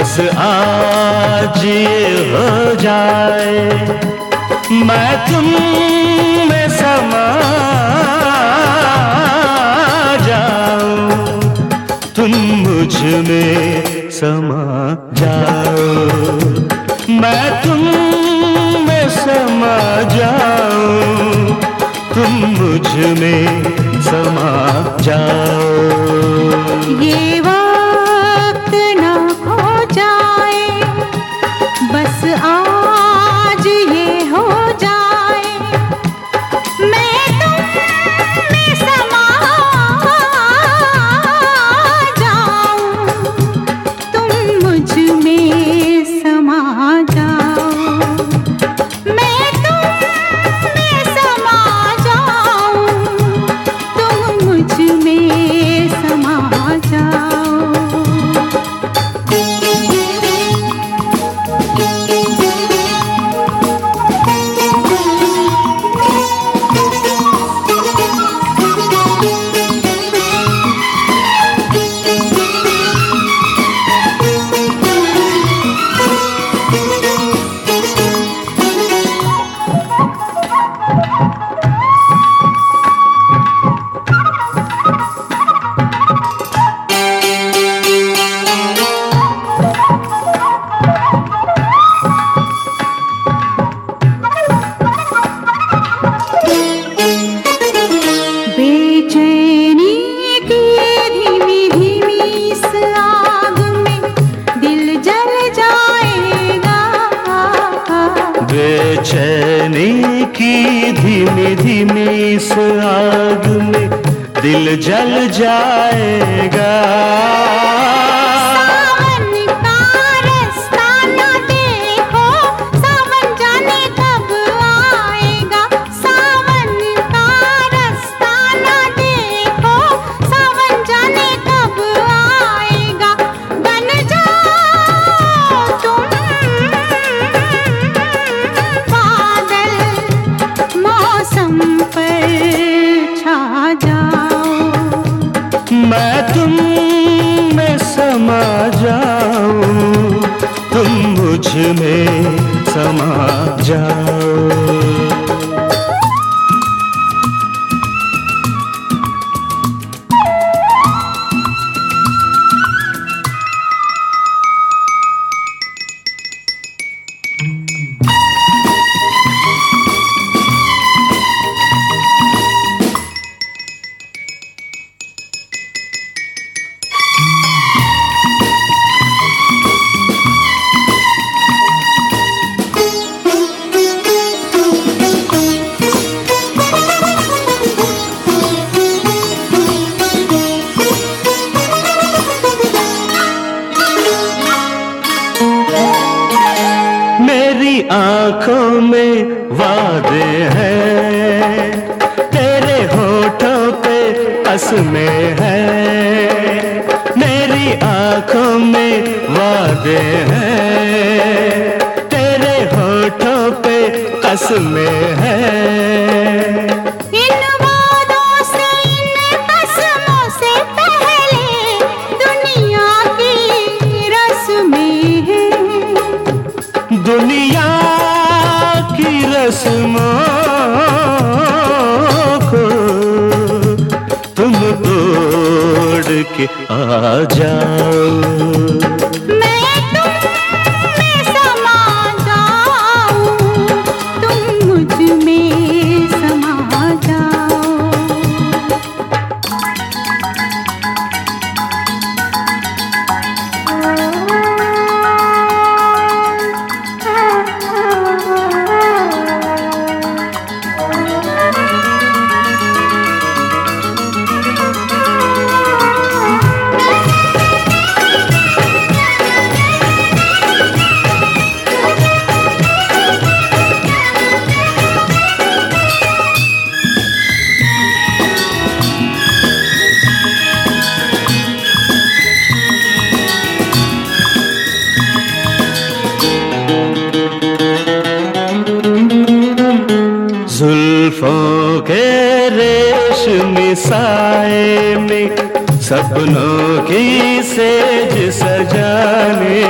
बस आज ये हो जाए मैं तुम में समा जाऊं, तुम मुझ में समा जाओ, मैं तुम में समा जाऊं, तुम मुझ में समा जाओ। ये वक्त ना खो जाए, बस आज ये हो जाए मैं तुम में समा जाऊं, तुम मुझ में समा जाओ, मैं तुम में समा जाऊं, तुम मुझ में समा जाओ। बेचैनी की धीमी धीमी इस आग में दिल जल जाएगा, बेचैनी की धीमी धीमी इस आग में दिल जल जाएगा। सावन का रास्ता ना देखो, सावन जाने कब आएगा, सावन का रास्ता ना देखो, सावन जाने कब आएगा, बन जाओ तुम बादल, मौसम पर छा जाओ, मैं तुम में समा जाऊं, तुम मुझ में समा जाओ। मेरी आंखों में वादे हैं, तेरे होठों पे कसमें हैं, मेरी आंखों में वादे हैं, तेरे होठों पे कसमें हैं। इन वादों से इन कसमों से पहले दुनिया की रस्में हैं, दुनिया की रस्मों को तुम तोड़ के आ जाओ, मैं तुम में समा जाऊं, तुम मुझ में समा जाओ। जुल्फों के रेशमी साए में सपनों की सेज सजाने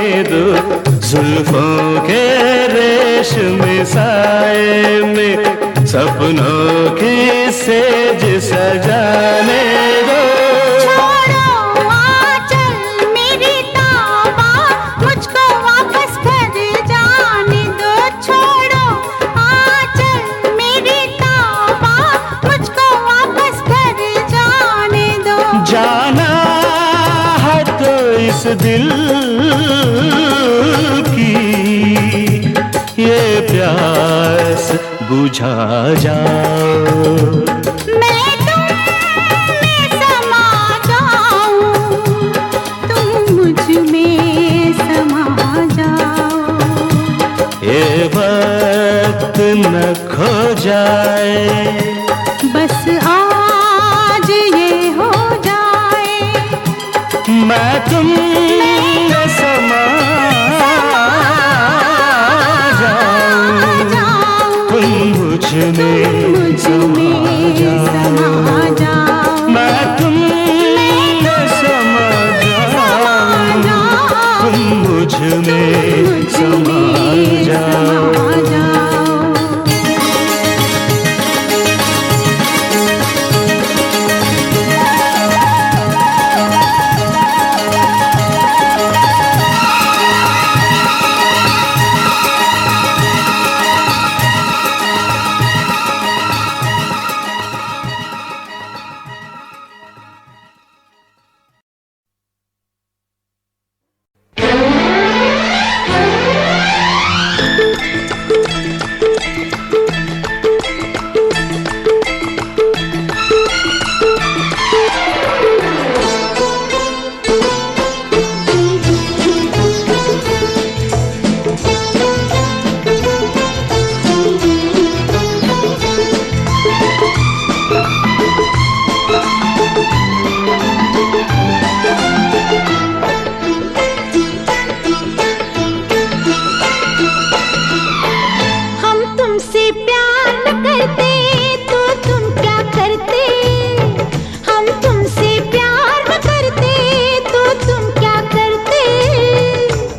जुल्फों के रेशमी साए में सपनों की सेज सजाने दो। छोड़ो आंचल मेरी ताबा, मुझको वापस घर जाने दो। छोड़ो आंचल मेरी ताबा, मुझको वापस घर जाने दो। जाना है तो इस दिल की ये प्यास बुझा जाओ। मैं तुम में समा जाऊं, तुम मुझ में समा जाओ। ये वक्त न खो जाए, बस आज ये हो जाए। मैं तुम में समा जाऊं, तुम मुझ में समा जाओ। मैं तुम में समा जाऊं, तुम मुझ में समा जाओ।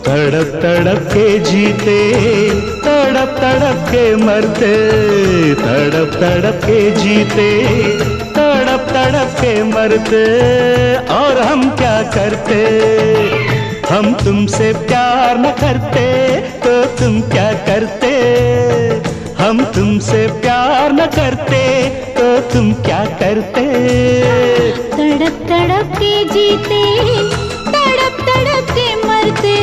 तड़प तड़प के जीते, तड़प तड़प के मरते, तड़प तड़प के जीते, तड़प तड़प के मरते। और हम क्या करते, हम तुमसे प्यार न करते तो तुम क्या करते। हम तुमसे प्यार न करते तो तुम क्या करते। तड़प तड़प के जीते, तड़प तड़प के मरते,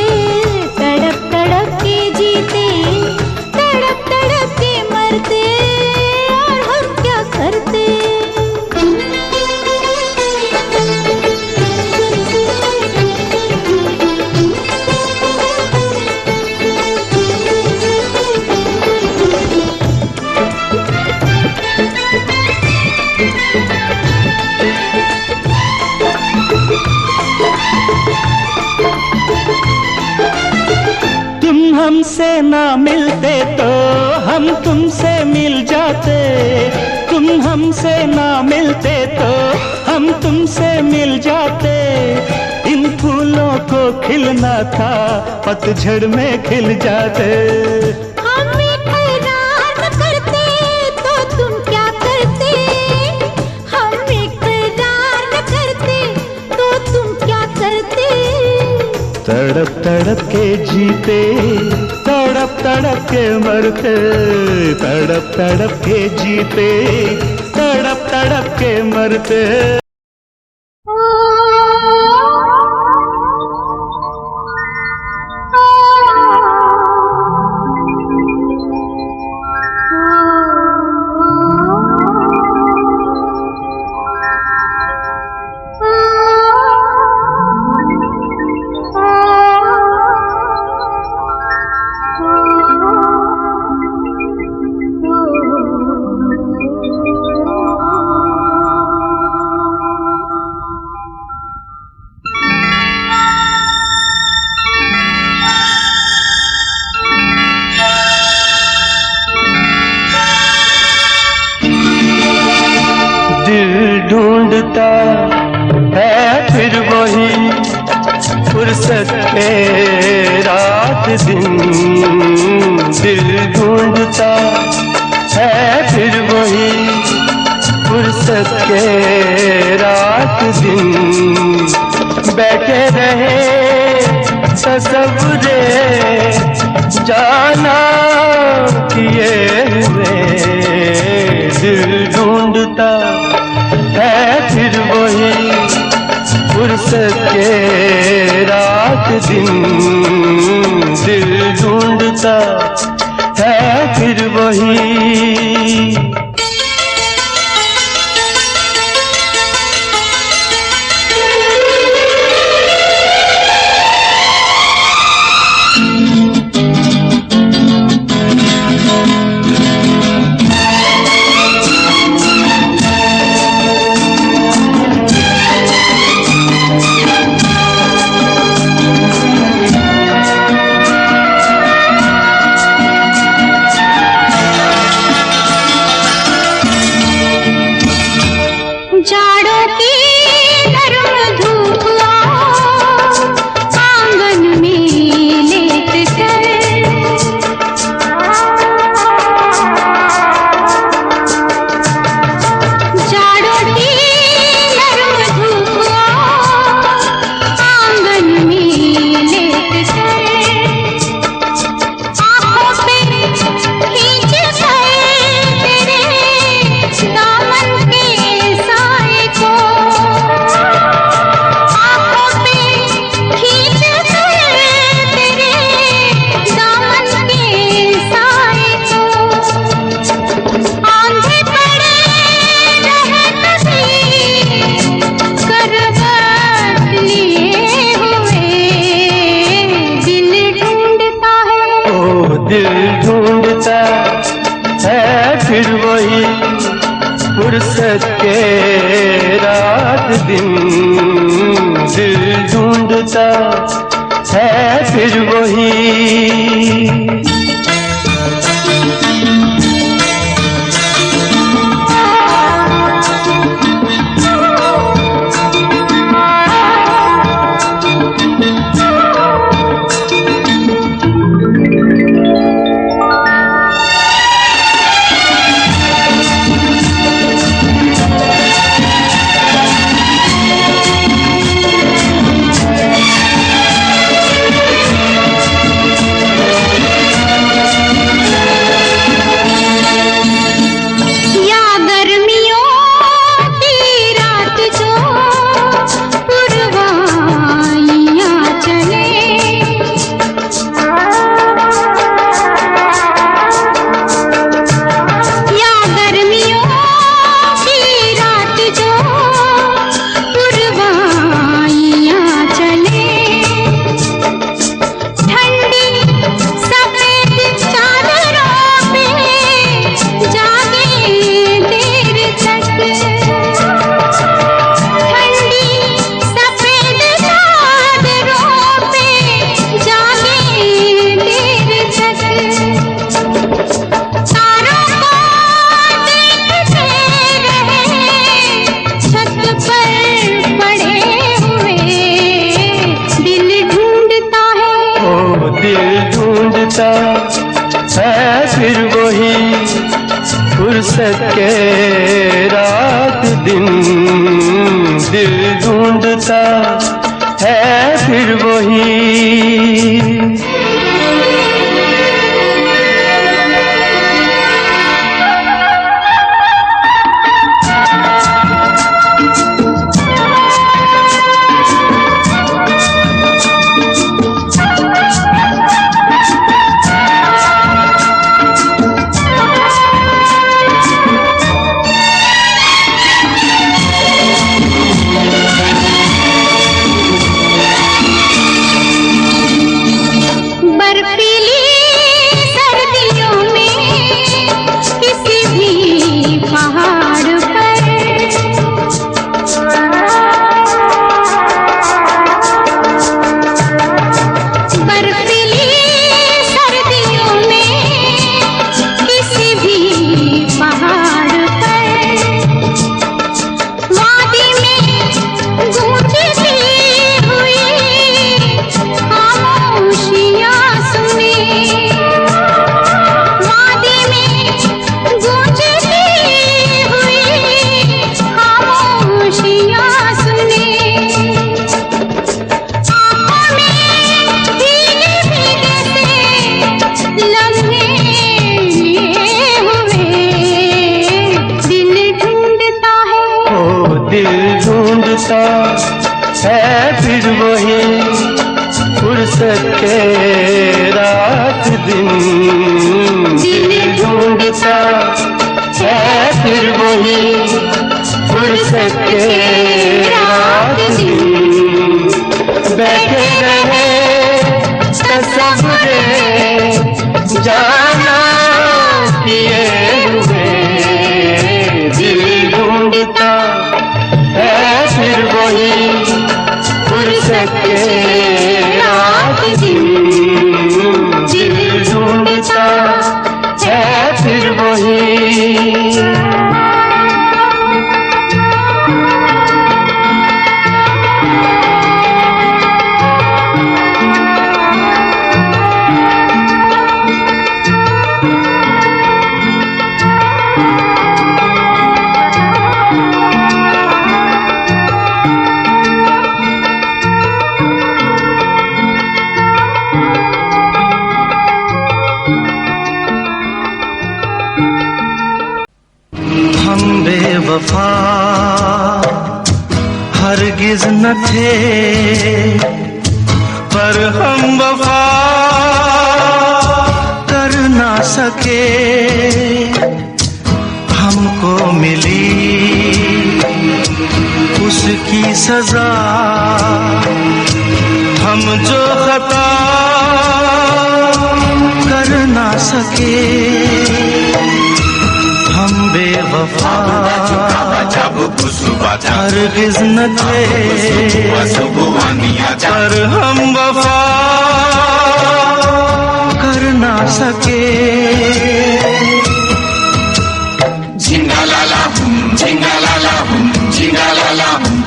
तड़प तड़प के जीते, तड़प तड़प के मरते। और हम क्या करते। हमसे ना मिलते तो हम तुमसे मिल जाते। तुम हमसे ना मिलते तो हम तुमसे मिल जाते। इन फूलों को खिलना था, पतझड़ में खिल जाते। हम इकरार न करते तो तुम क्या करते। हम इकरार न करते तो तुम क्या करते। तड़प तड़प के जीते, तड़प तड़प के मरते, तड़प तड़प के जीते, तड़प तड़प के मरते। ढूंढता है फिर वही फुर्सत के रात दिन दिल ढूंढता है फिर वही फुर्सत के रात दिन बैठे रहे तसव्वुरे जाना किए हुए दिल ढूंढता है फिर वही फुर्सत के रात दिन दिल ढूंढता है फिर वही। जाड़ों की गर्म धूप आंगन में लेट कर जाड़ों की गर्म धूप आंगन में लेट कर आंखों पे खींच कर तेरे दामन के साए को आंखों पे खींच कर तेरे दामन के साए को आंधे पड़े रहत भी करवट लिए हुए दिल ढूंढता है। ओ दिल ढूंढता है फिर वही फुर्सत के रात दिन दिल ढूंढता है फिर वही। सके रात दिन दिल ढूंढता है फिर वही फुर्सत के रात दिन बैठे रहे तसव्वुरे जाना किए हुए दिल ढूंढता है फिर वही फुर्सत के रात दिन दिल ढूंढता है फिर वही वफा हरगिज न थे पर हम वफा कर ना सके हमको मिली उसकी सजा हम जो खता कर ना सके हम बेवफा हरगिज न थे पर हम वफा कर ना सके झिंगालाला हुम झिंगालाला हुम झिंगालाला हुम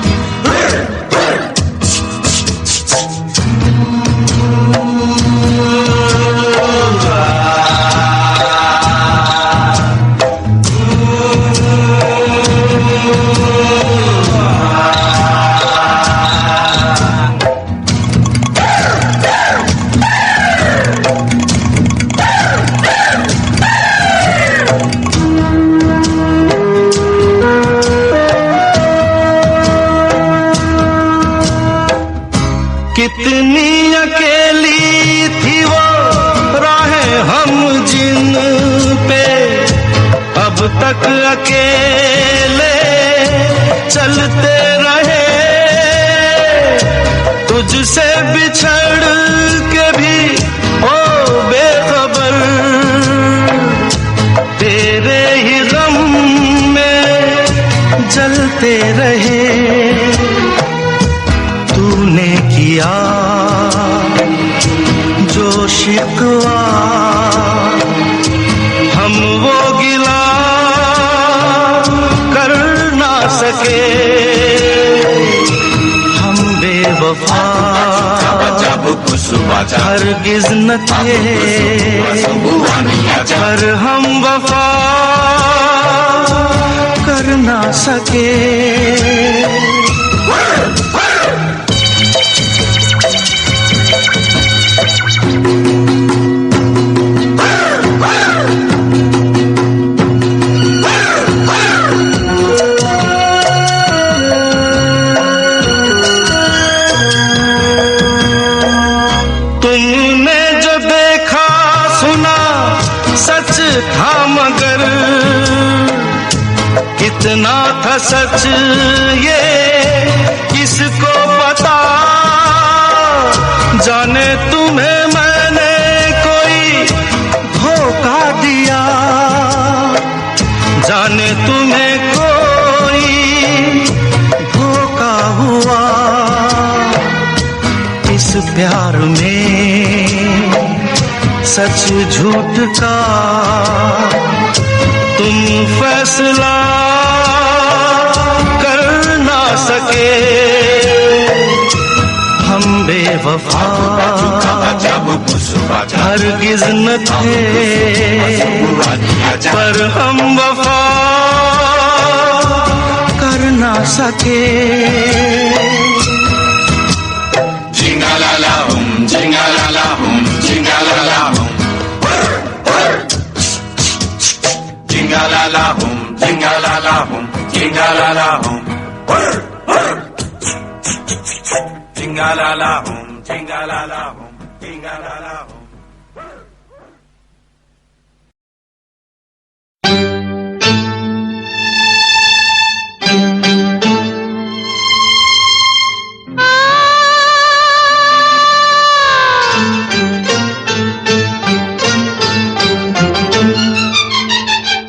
कितनी अकेली थी वो राहें हम जिन पे अब तक अकेले चलते रहे तुझसे बिछड़ के भी ओ बेखबर तेरे ही गम में जलते रहे तूने किया जो शिकवा हम वो गिला कर ना सके हम बेवफा हरगिज न थे पर हम वफा कर ना सके था मगर कितना था सच ये किसको पता जाने तुम्हें मैंने कोई धोखा दिया जाने तुम्हें कोई धोखा हुआ इस प्यार में सच झूठ का तुम फैसला कर ना सके हम बेवफा हरगिज न थे पर हम वफा कर ना सके झिंगालाला हुम झिंगालाला हुम झिंगालाला हुम झिंगालाला हुम झिंगालाला हुम झिंगालाला हुम झिंगालाला हुम झिंगालाला हुम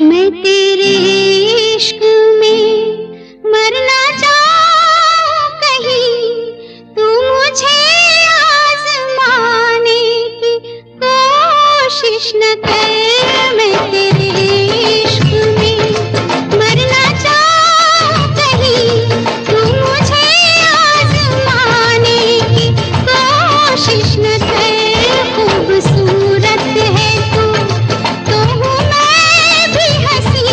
मैं तेरे इश्क में मरना चाहूं कहीं, तू मुझे आज़माने की कोशिश न कर। मैं तेरे इश्क में मरना चाहूं कहीं, तू मुझे आज़माने की कोशिश न कर। खूबसूरत है तो हूँ मैं भी हंसी,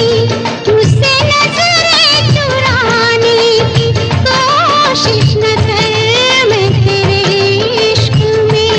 मुझसे नजरें चुराने की कोशिश न कर। मैं तेरे इश्क में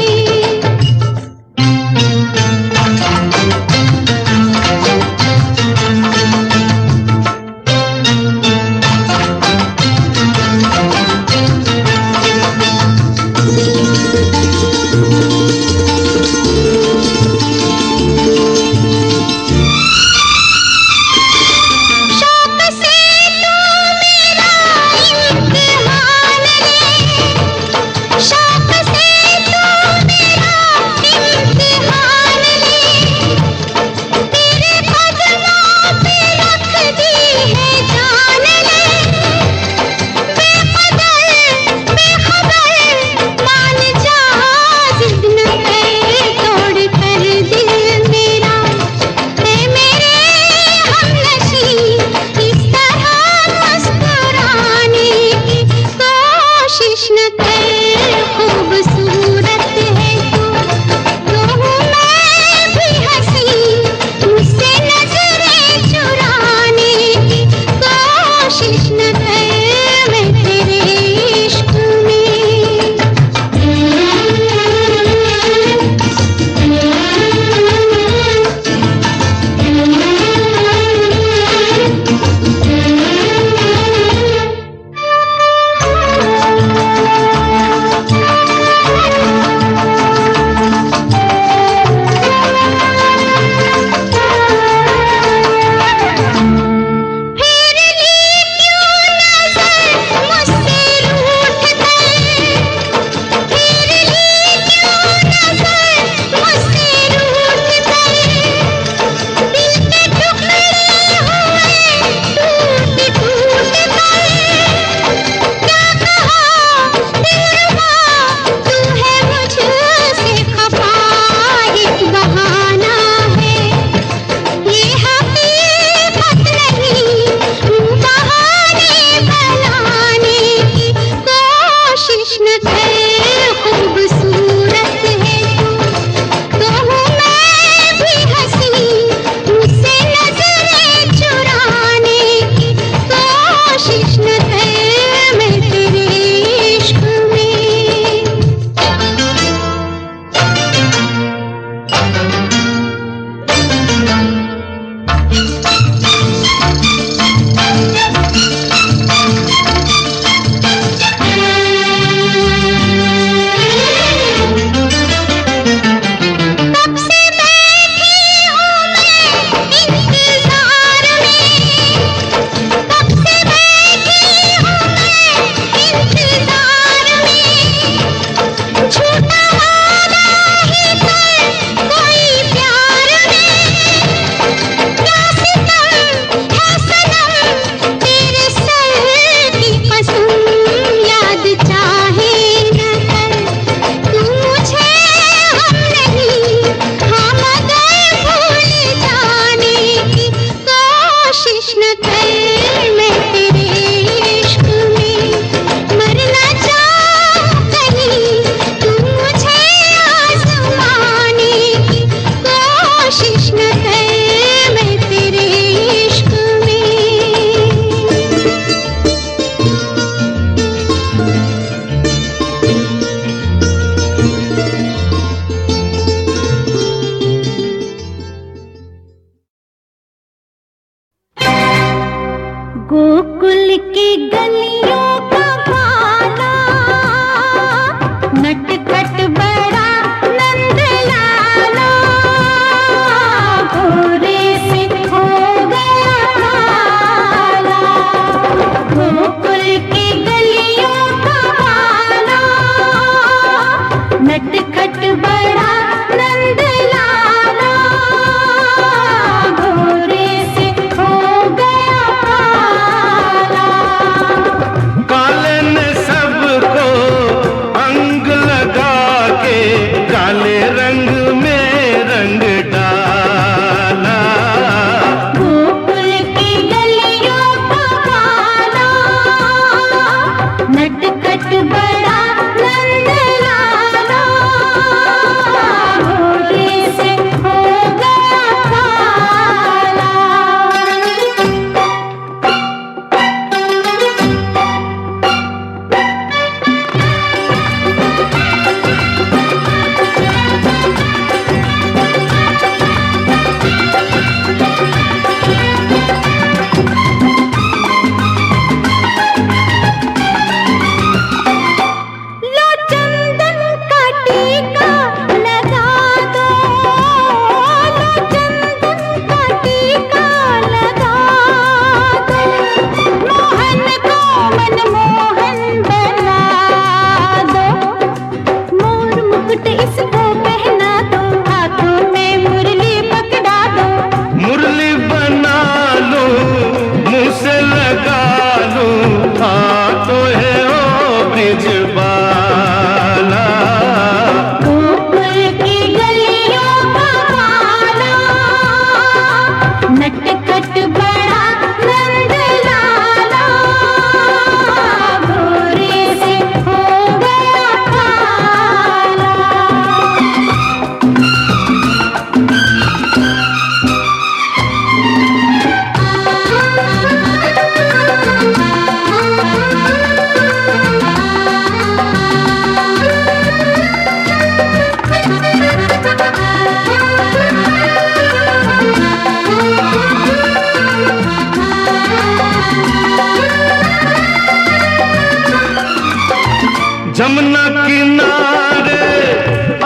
जमुना किनारे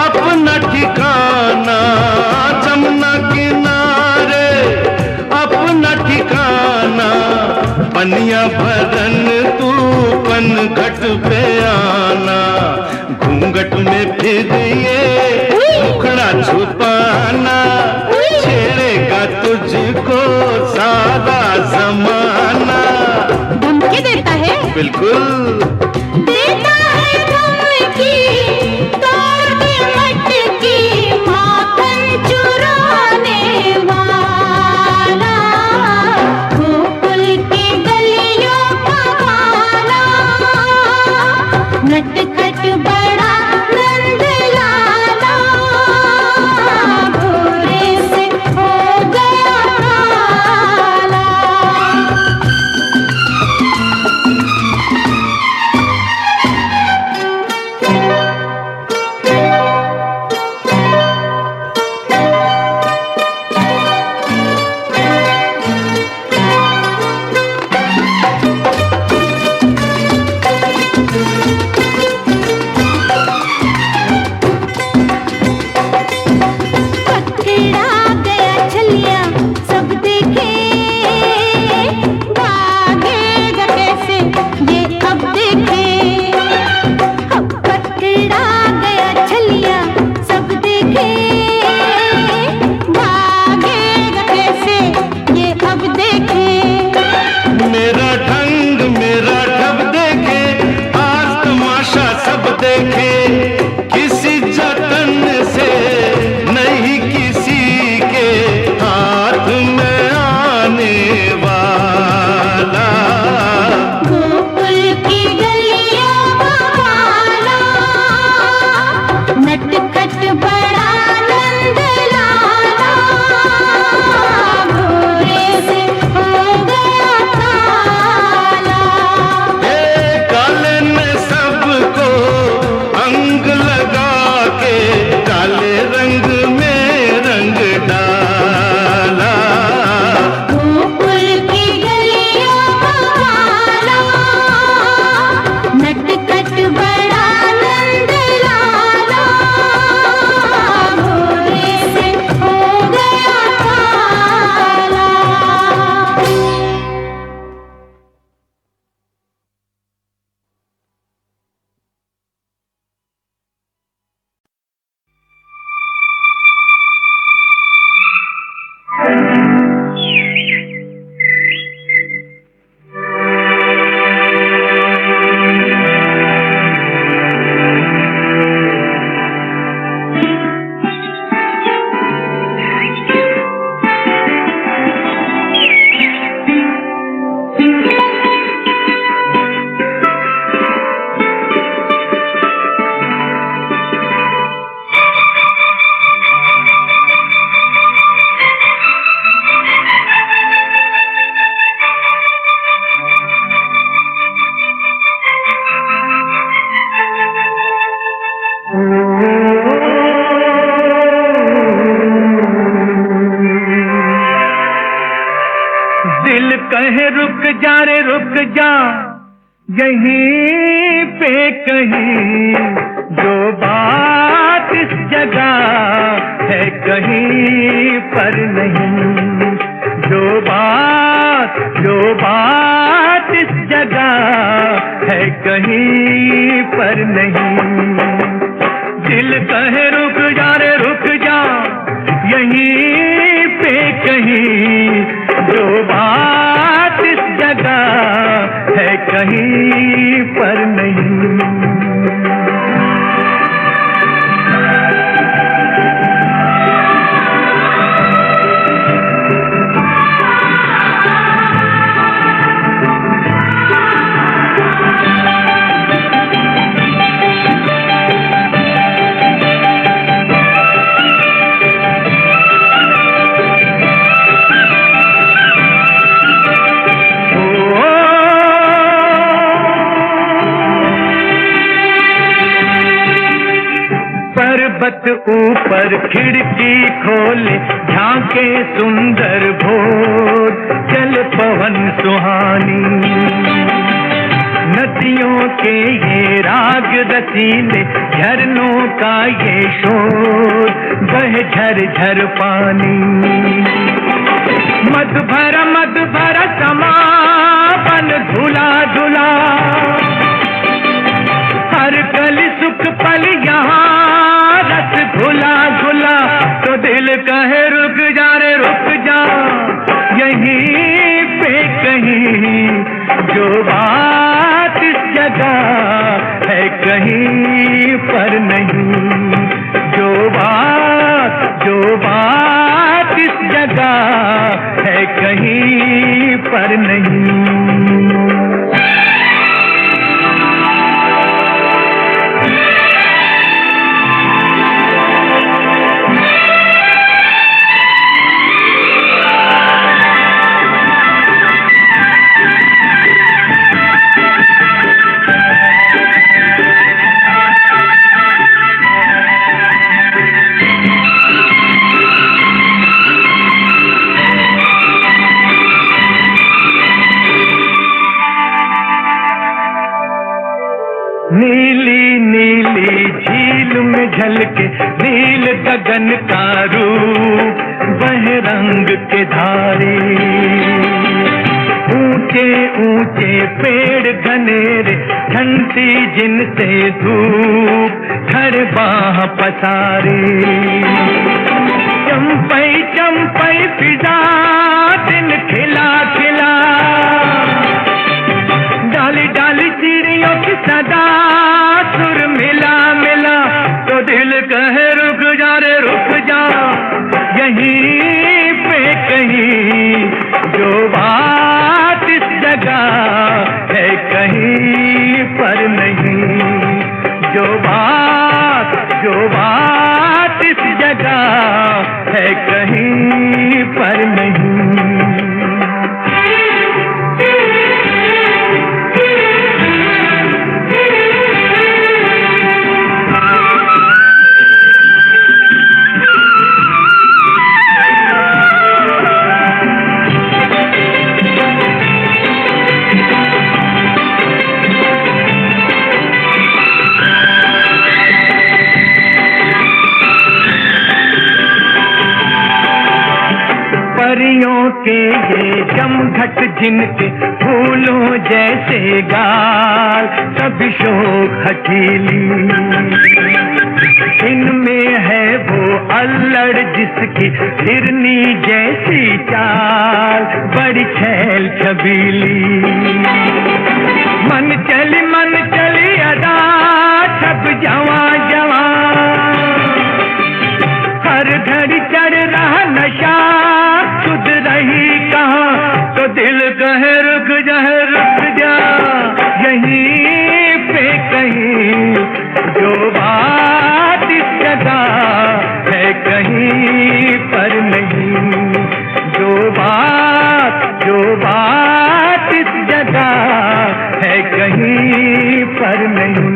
अपना ठिकाना, जमुना किनारे अपना ठिकाना, पनिया भरन तू पन घट पे आना, घूंघट में फिर ये मुखड़ा छुपाना, छेड़ेगा तुझको सारा जमाना। धमकी देता है? बिल्कुल देता है धमकी, तोड़ के मटकी, माखन चुराने वाला, गोकुल की गलियों का वाला, नटखट बड़ा नंद लाला, भोरे से हो गया काला। पकड़ा गया छलिया सब देखे, भागेगा कैसे ये अब देखे। अब पकड़ा गया छलिया सब देखे, भागेगा कैसे ये अब देखे। मेरा ढंग मेरा ढब देखे, आज तमाशा सब देखे, किसी जतन से नहीं किसी के हाथ में आने वाला। गोकुल की गलियों का वाला, नटखट बड़ा नंद लाला, भोरे से हो गया काला। काले ने सबको अंग लगा के काले रंग में रंग डाला। गोकुल की गलियों का वाला, नटखट बड़ा नंद लाला, भोरे से हो गया काला। दिल कहे रुक जा रे रुक जा, यहीं पे कहीं, जो बात इस जगह है कहीं पर नहीं, जो बात इस जगह है कहीं पर नहीं। दिल कहे रुक जा रे रुक जा, यहीं पे कहीं, जो बात इस जगह है कहीं पर नहीं। पर्वत ऊपर खिड़की खोले, झांके सुंदर भोर, चल पवन सुहानी, नदियों के ये राग रसीले, झरनों का ये शोर, बहे झर झर पानी। मद भरा समा बन धुला धुला, हर कल सुख पल यहाँ रस घुला घुला। तो दिल कहे रुक जा रे रुक जा, यहीं पे कहीं जो बात इस जगह है कहीं पर नहीं। जो बात इस जगह है कहीं पर नहीं। नीली नीली झील में झलके नील गगन का रूप, वह रंग के धारे। ऊंचे ऊंचे पेड़ घनेरे, ठंडी जिनसे धूप, खड़े बाह पसारे। चंपई चंपई फिजा दिन खिला खिला, डाली डाली चिड़ियों की सदा सुर मिला मिला। तो दिल कहे रुक जा रे रुक जा, यहीं पे कहीं जो बात इस जगह है कहीं पर नहीं। जो बात इस जगह है कहीं पर नहीं। परियों के ये जमघट जिनके फूलों जैसे गाल, सभी शोक हठीली। इनमें है वो अल्लड़ जिसकी हिरनी जैसी चाल, बड़ी छैल छबीली। मन चली अदा सब जवां जवां, हर घड़ी चढ़ रहा नशा, सुध रही कहाँ। तो दिल कहे रुक जा, यहीं पे कहीं जो बात इस जगह है कहीं पर नहीं। जो बात इस जगह है कहीं पर नहीं।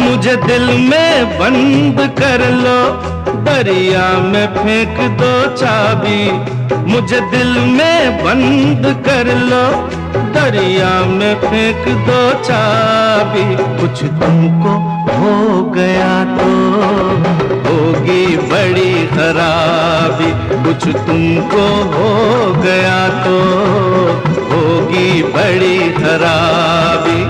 मुझे दिल में बंद कर लो, दरिया में फेंक दो चाबी। मुझे दिल में बंद कर लो, दरिया में फेंक दो चाबी। कुछ तुमको हो गया तो होगी बड़ी खराबी, कुछ तुमको हो गया तो होगी बड़ी खराबी।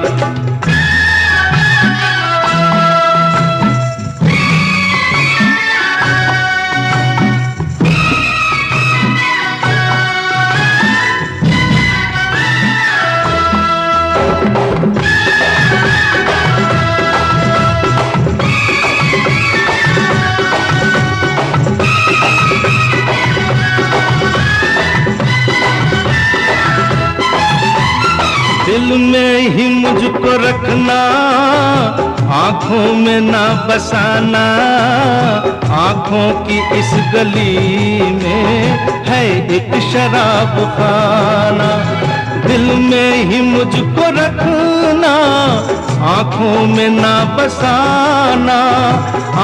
दिल में ही मुझको रखना, आंखों में ना बसाना, आंखों की इस गली में है एक शराब खाना। दिल में ही मुझको रखना, आंखों में ना बसाना,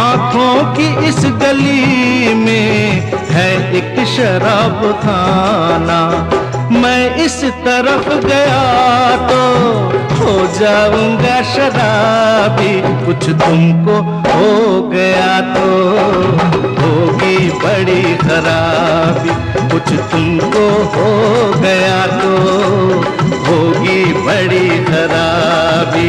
आंखों की इस गली में है एक शराब खाना। मैं इस तरफ गया तो हो जाऊंगा शराबी, कुछ तुमको हो गया तो होगी बड़ी खराबी, कुछ तुमको हो गया तो होगी बड़ी खराबी।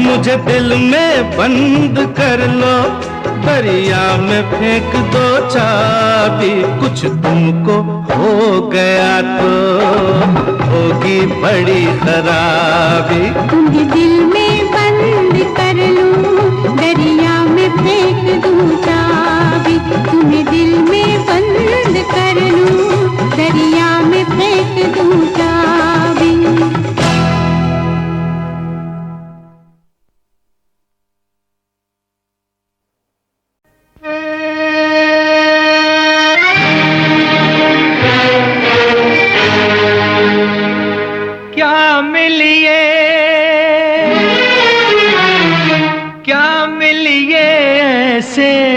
मुझे दिल में बंद कर लो, दरिया में फेंक दो चाबी, कुछ तुमको हो गया तो होगी बड़ी खराबी। तुम्हें दिल में बंद कर लूं, दरिया में फेंक दूं चाबी, तुम्हें दिल में बंद कर लूं, दरिया में फेंक दूं चाबी।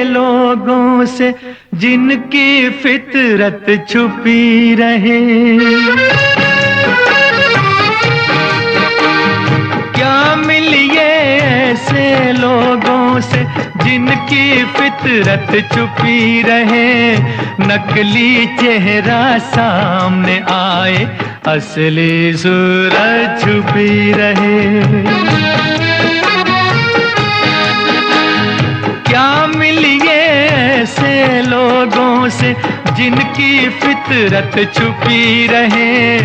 लोगों से जिनकी फितरत छुपी रहे, क्या मिलिए ऐसे लोगों से जिनकी फितरत छुपी रहे, नकली चेहरा सामने आए असली सूरत छुपी रहे। क्या मिलिए ऐसे लोगों से जिनकी फितरत छुपी रहे,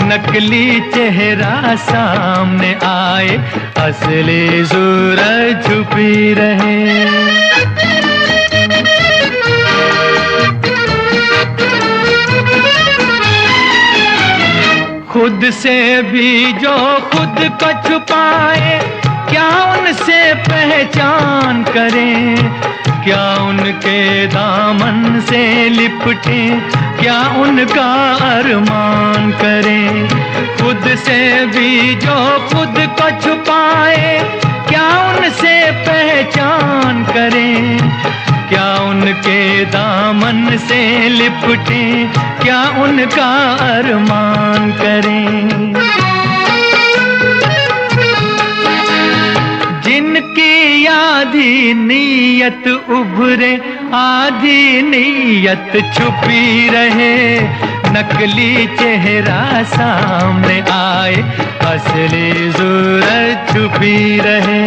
नकली चेहरा सामने आए, असली सूरत छुपी रहे। खुद से भी जो खुद को छुपाए, क्या उनसे पहचान करें, क्या उनके दामन से लिपटे, क्या उनका अरमान करें। खुद से भी जो खुद को छुपाए, क्या उनसे पहचान करें, क्या उनके दामन से लिपटे, क्या उनका अरमान करें। जिनकी आधी नीयत उभरे, आधी नीयत छुपी रहे, नकली चेहरा सामने आए, असली सूरत छुपी रहे।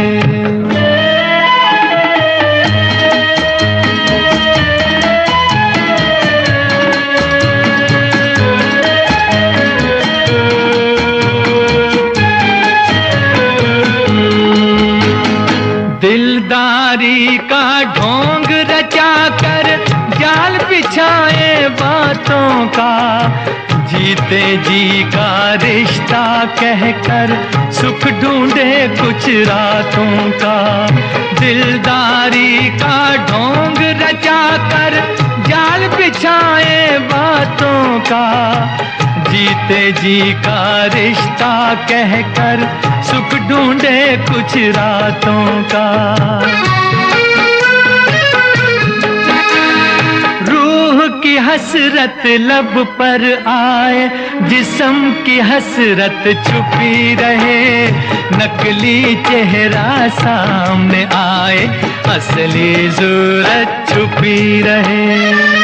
दिलदारी का ढोंग रचा कर जाल बिछाए बातों का, जीते जी का रिश्ता कहकर सुख ढूंढे कुछ रातों का। दिलदारी का ढोंग रचा कर जाल बिछाए बातों का, जीते जी का रिश्ता कहकर सुख ढूंढे कुछ रातों का। रूह की हसरत लब पर आए, जिस्म की हसरत छुपी रहे, नकली चेहरा सामने आए, असली सूरत छुपी रहे।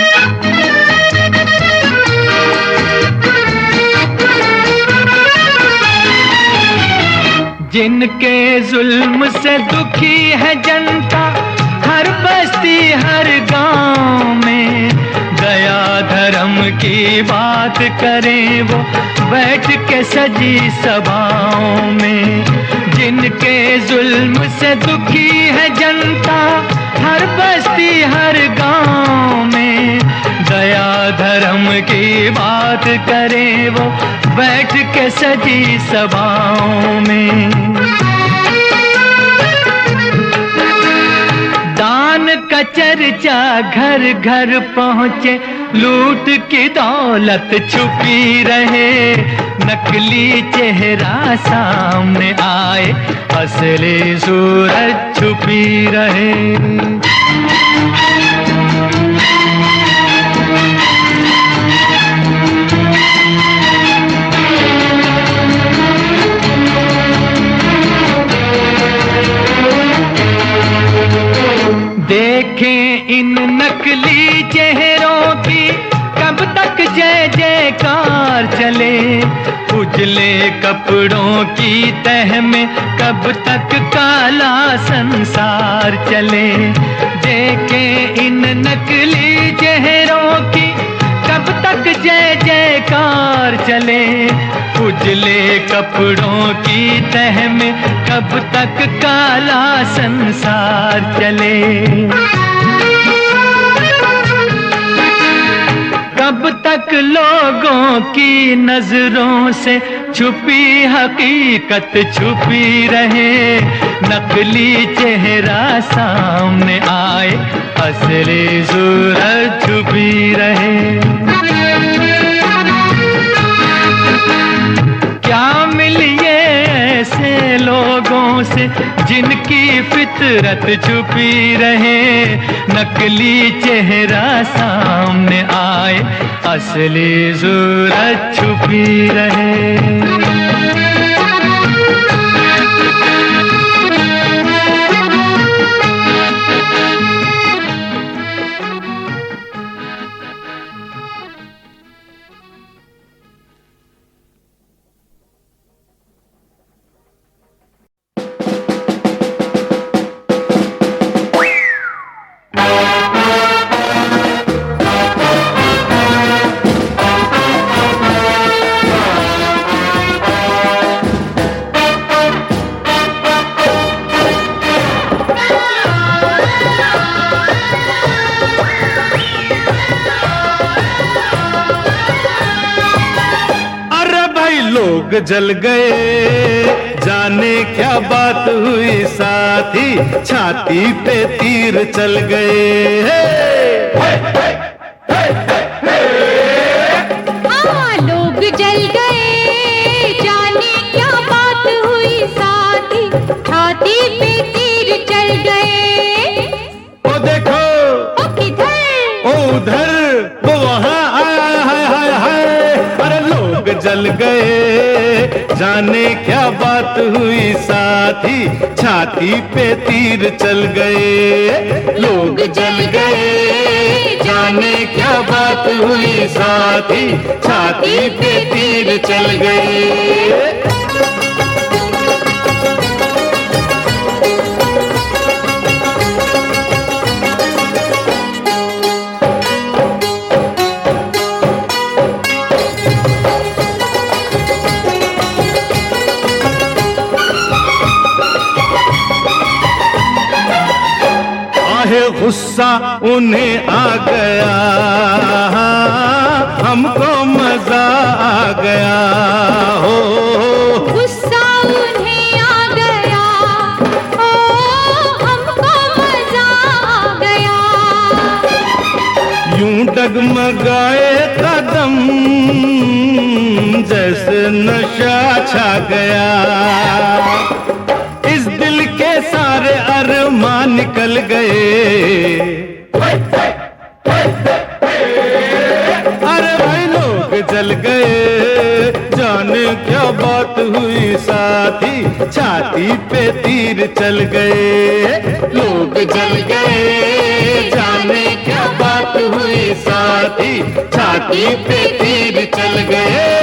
जिनके जुल्म से दुखी है जनता, हर बस्ती हर गांव में, दया धर्म की बात करें वो बैठ के सजी सभाओं में। जिनके जुल्म से दुखी है जनता, हर बस्ती हर गांव में, दया धर्म की बात करें वो बैठ के सजी सभाओं में। दान का चर्चा घर घर पहुँचे, लूट की दौलत छुपी रहे, नकली चेहरा सामने आए, असली सूरत छुपी रहे। देखें इन नकली चेहरों की कब तक जय जयकार चले, उजले कपड़ों की तह में कब तक काला संसार चले। देखें इन नकली चेहरों की कब तक जय जयकार चले, उजले कपड़ों की तह में कब तक काला संसार चले। कब तक लोगों की नजरों से छुपी हकीकत छुपी रहे, नकली चेहरा सामने आए, असली सूरत छुपी रहे। क्या मिलिए ऐसे लोगों से जिनकी फितरत छुपी रहे, नकली चेहरा सामने आए, असली सूरत छुपी रहे। लोग जल गए, जाने क्या बात हुई साथी, छाती पे तीर चल गए। हाँ, लोग जल गए, जाने क्या बात हुई साथी, छाती पे तीर चल गए। ओ देखो, ओ किधर, ओ उधर, वो वहां, हाय हाय हाय हाय। अरे लोग जल गए, जाने क्या बात हुई साथी, छाती पे तीर चल गए। लोग जल गए, जाने क्या बात हुई साथी, छाती पे तीर चल गए। गुस्सा उन्हें आ गया, हमको मजा आ गया हो। गुस्सा उन्हें आ गया, ओ हमको मजा आ गया। यूं डगमगाए कदम, जैसे नशा छा गया। इस दिल के सारे अरमान निकल गए। अरे भाई लोग जल गए, जाने क्या बात हुई साथी, छाती पे तीर चल गए। लोग जल गए, जाने क्या बात हुई साथी, छाती पे तीर चल गए।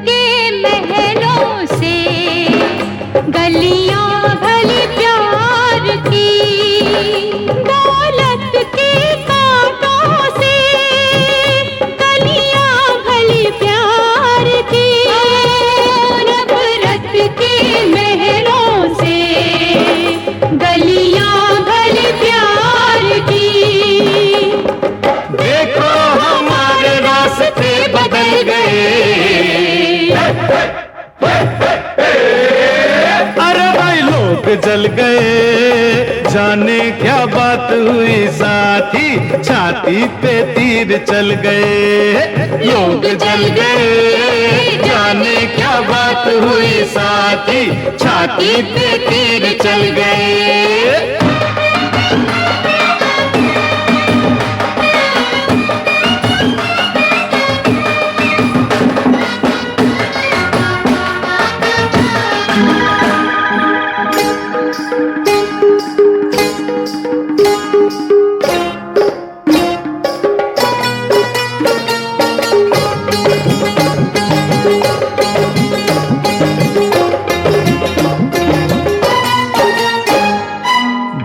के महलों से गलियां भली प्यार की, दौलत के कांटों से गलियां भली प्यार की। नफरत के महलों से गलियां भली प्यार की। देखो हमारे रास्ते बदल गए। अरे भाई लोग जल गए, जाने क्या बात हुई साथी, छाती पे तीर चल गए। लोग जल गए, जाने क्या बात हुई साथी, छाती पे तीर चल गए।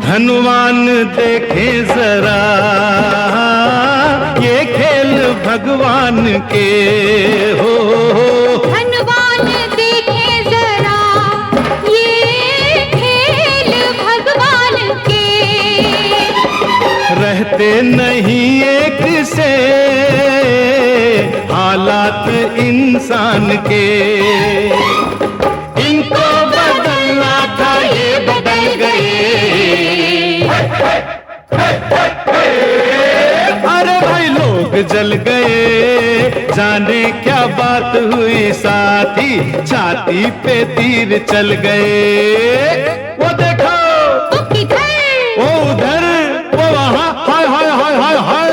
धनवान देखें जरा, ये खेल भगवान के हो। धनवान देखें जरा, ये खेल भगवान के। रहते नहीं एक से हालात इंसान के, इनको बदलना था ये बदल गए। अरे भाई लोग जल गए, जाने क्या बात हुई साथी, छाती पे तीर चल गए। वो देखो, वो किधर, वो उधर, वो वहां, हाय हाय हाय हाय हाय।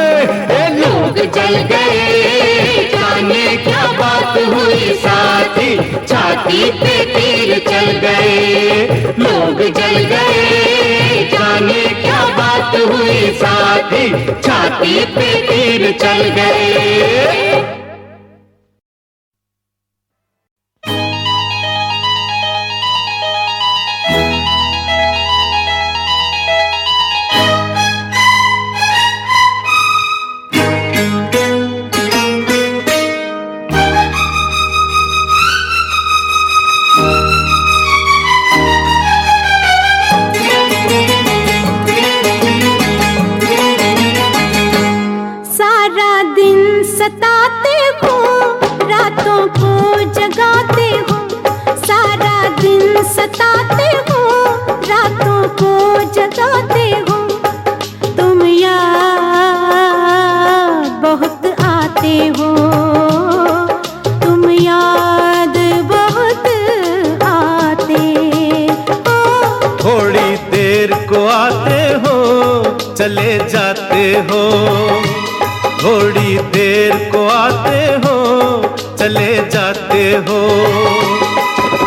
ये लोग जल गए, जाने क्या बात हुई साथी, छाती पे तीर चल गए। लोग जल गए, जाने क्या बात हुई साथी, छाती पे तीर चल गए। सताते हो, रातों को जगाते हो, सारा दिन सताते हो, रातों को जगाते हो। तुम याद बहुत आते हो, तुम याद बहुत आते हो। थोड़ी देर को आते हो, चले जाते हो, थोड़ी देर को आते हो, चले जाते हो।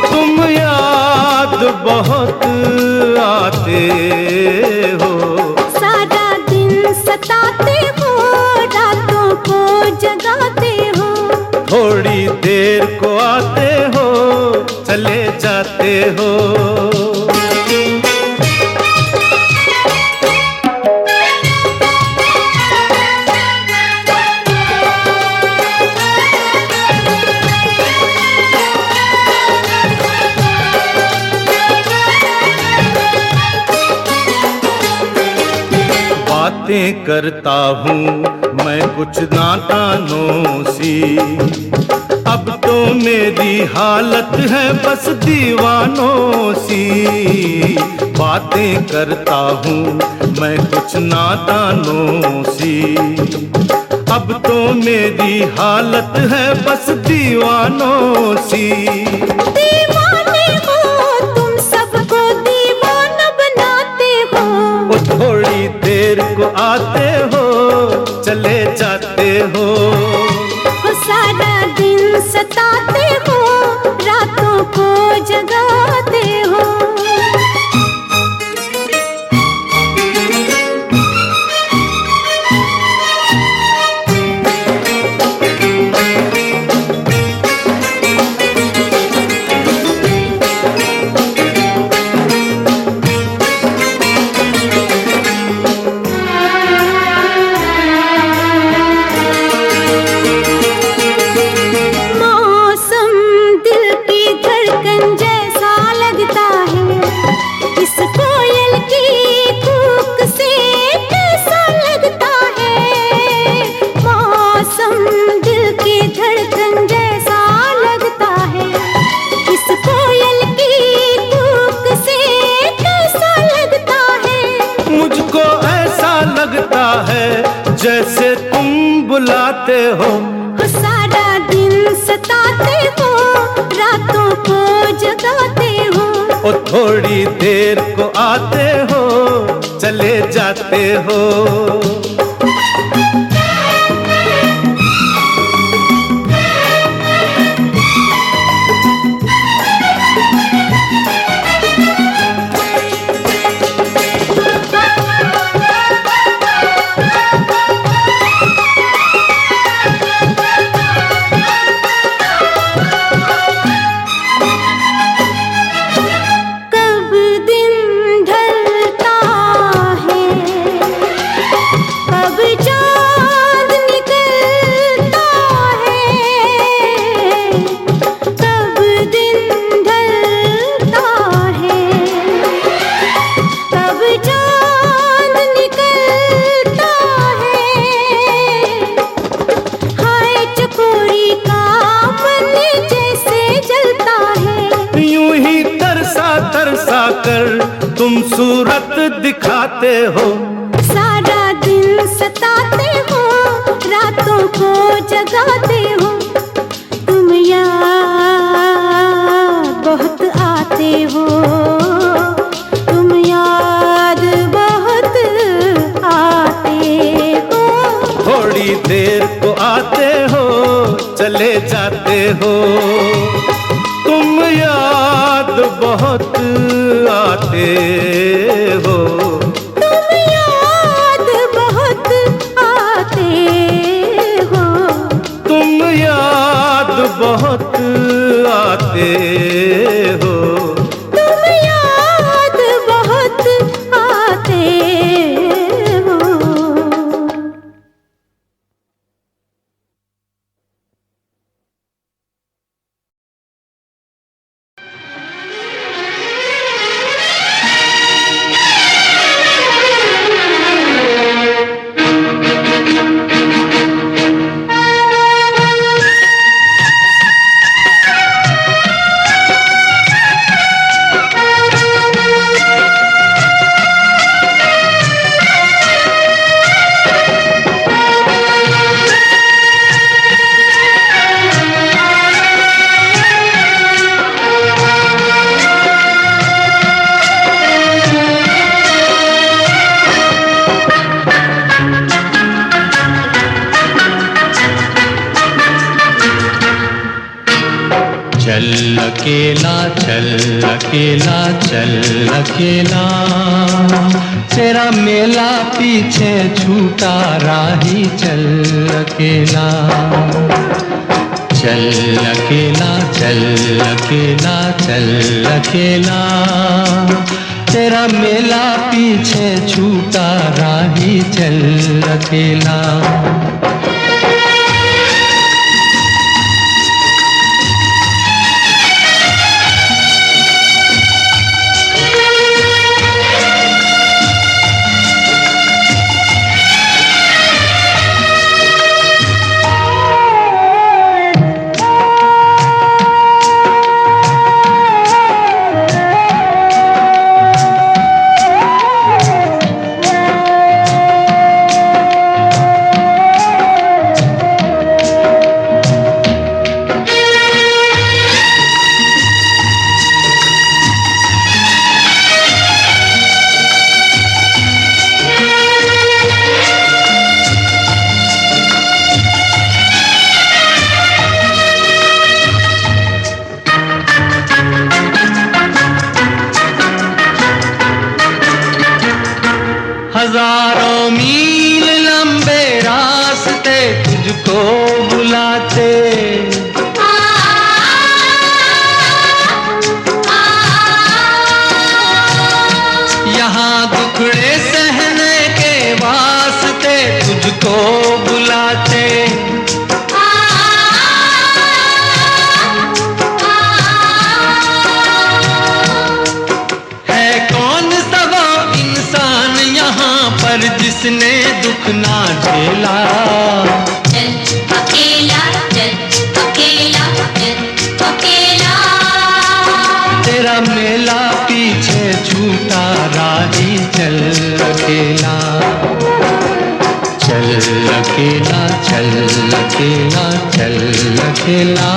तुम याद बहुत आते हो, सारा दिन सताते हो, रातों को जगाते हो। थोड़ी देर को आते हो, चले जाते हो। बातें करता हूँ मैं कुछ नादानों सी, अब तो मेरी हालत है बस दीवानों सी। बातें करता हूँ मैं कुछ नादानों सी, अब तो मेरी हालत है बस दीवानों सी। दीवाने हो तुम, सबको दीवाना बनाते हो। वो थोड़ी देर को आते हो, चले जाते हो। वो सारा दिन सताते हो, रातों को जगाते हो। मौसम दिल की धड़कन जैसा लगता है, इस कोयल की कूक से कैसा लगता है। मौसम दिल की धड़कन जैसा लगता है, इस कोयल की कूक से कैसा लगता है। मुझको ऐसा लगता है जैसे तुम बुलाते हो। वो सारा दिन सताते हो, रातों को जगाते हो। और थोड़ी देर को आते हो, चले जाते हो। कब दिन ढलता है, कब चाँद निकलता है। कब दिन ढलता है, कब चाँद निकलता है। हाय चकोरी का मन जैसे जलता है। यूं ही तरसा तरसा कर तुम सूरत दिखाते हो। सारा दिन सताते हो, रातों को जगाते हो। तुम याद बहुत आते हो, तुम याद बहुत आते हो। थोड़ी देर को आते हो, चले जाते हो। तुम याद बहुत आते हो, तुम याद बहुत आते हो। तुम याद बहुत आते हो। तुम याद बहुत आते हो। चल अकेला चल अकेला चल अकेला, तेरा मेला पीछे छूटा राही चल अकेला। चल अकेला चल अकेला चल अकेला, तेरा मेला पीछे छूटा राही चल अकेला। हजारों मील लंबे रास्ते तुझको बुलाते, यहाँ दुखड़े सहने के वास्ते तुझको बुलाते। पर जिसने दुख ना झेला, चल अकेला चल अकेला चल अकेला, तेरा मेला पीछे छूटा राही चल अकेला। चल अकेला चल अकेला चल अकेला,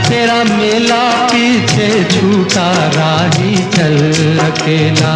तेरा मेला पीछे छूटा राही चल अकेला।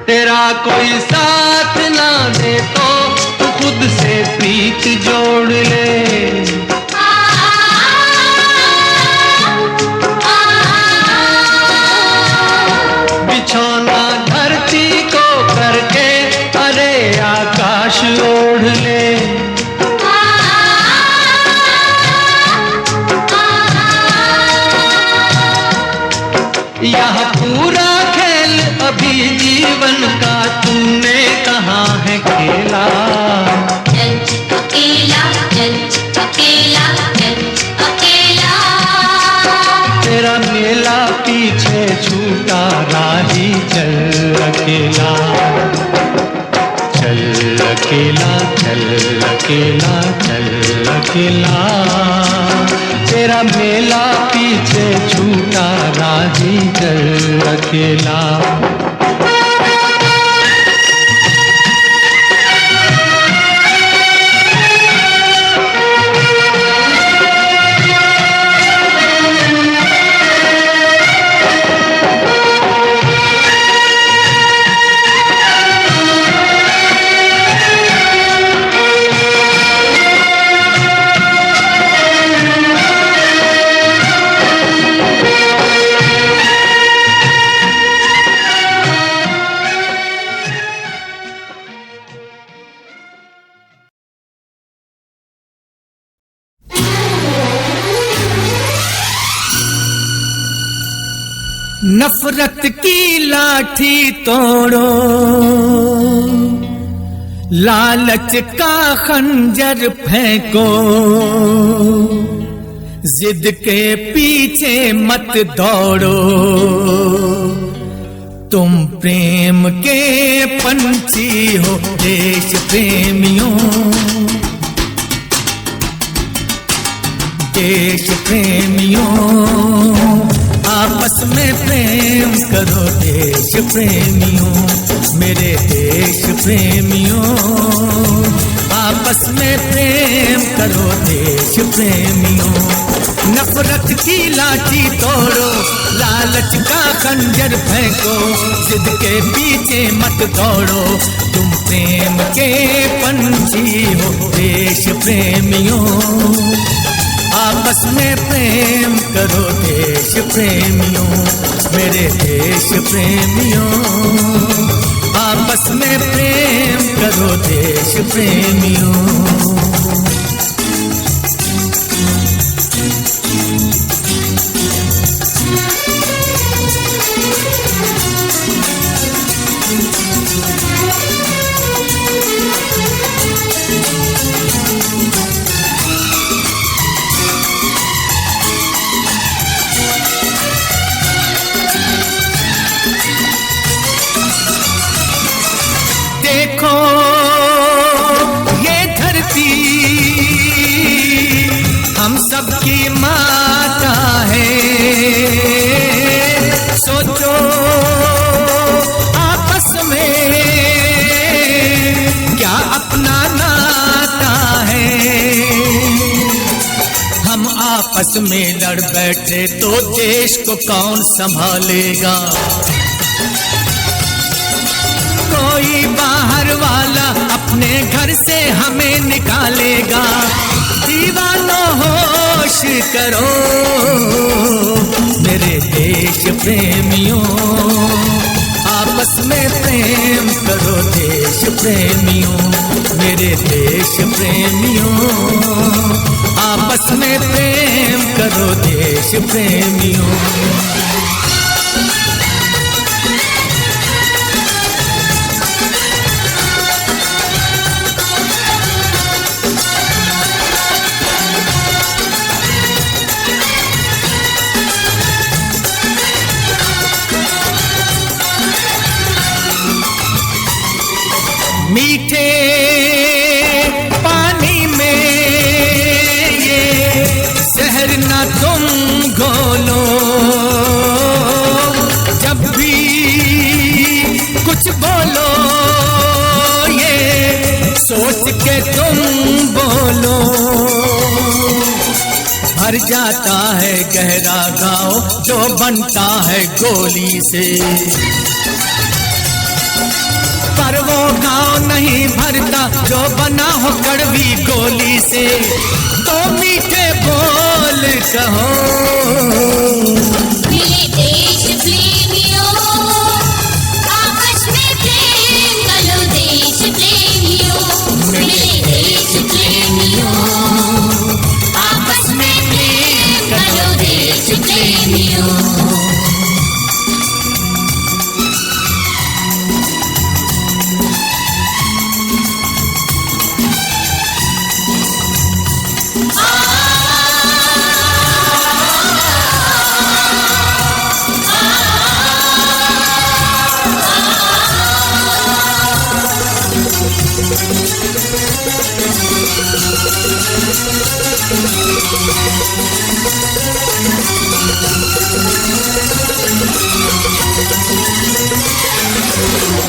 तेरा कोई साथ ना दे तो तू खुद से प्रीत जोड़ ले, बिछौना धरती को करके अरे आकाश ओढ़ ले। यह पूरा खेल अभी जीवन का तूने कहाँ है खेला, चल अकेला चल अकेला चल अकेला, तेरा मेला पीछे छूटा राही चल अकेला। चल अकेला चल अकेला चल अकेला, तेरा मेला पीछे छूटा राही चल अकेला। नफरत की लाठी तोड़ो, लालच का खंजर फेंको, जिद के पीछे मत दौड़ो, तुम प्रेम के पंछी हो देश प्रेमियों, देश प्रेमियों, आपस में प्रेम करो देश प्रेमियों, मेरे देश प्रेमियों, आपस में प्रेम करो देश प्रेमियों। नफरत की लाठी तोड़ो, लालच का खंजर फेंको, जिद के पीछे मत दौड़ो, तुम प्रेम के पंछी हो देश प्रेमियों, आपस में प्रेम करो देश प्रेमियों, मेरे देश प्रेमियों, आपस में प्रेम करो देश प्रेमियों। देखो ये धरती हम सबकी माता है, सोचो आपस में क्या अपना नाता है, हम आपस में लड़ बैठे तो देश को कौन संभालेगा, कोई बाहर वाला अपने घर से हमें निकालेगा, दीवानों होश करो मेरे देश प्रेमियों, आपस में प्रेम करो देश प्रेमियों, मेरे देश प्रेमियों, आपस में प्रेम करो देश प्रेमियों। मीठे पानी में ये जहर ना तुम घोलो, जब भी कुछ बोलो ये सोच के तुम बोलो, भर जाता है गहरा घाव जो बनता है गोली से, पर वो घाव नहीं भरता जो बना हो कड़वी गोली से, तो मीठे बोल कहो मेरे देश प्रेमियों, आपस में प्रेम करो देश प्रेमियों, मेरे देश प्रेमियों, आपस में प्रेम करो देश प्रेमियों।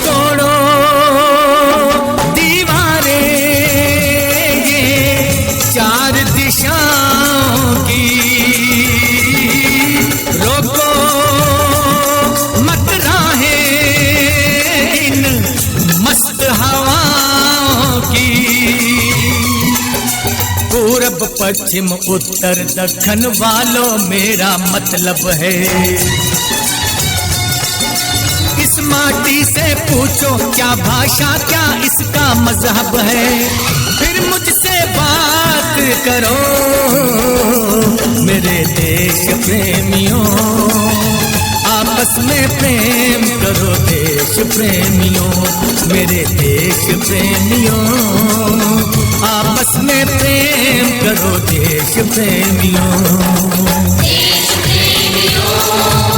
तोड़ो दीवारें ये चार दिशाओं की, रोको मत राहें इन मस्त हवाओं की, पूरब पश्चिम उत्तर दक्षिण वालों मेरा मतलब है, इस माटी से पूछो क्या भाषा क्या इसका मजहब है, फिर मुझसे बात करो मेरे देश प्रेमियों, आप आपस में प्रेम करो देश प्रेमियों, मेरे देश प्रेमियों। आपस में प्रेम करो देश प्रेमियों। देश प्रेमियों।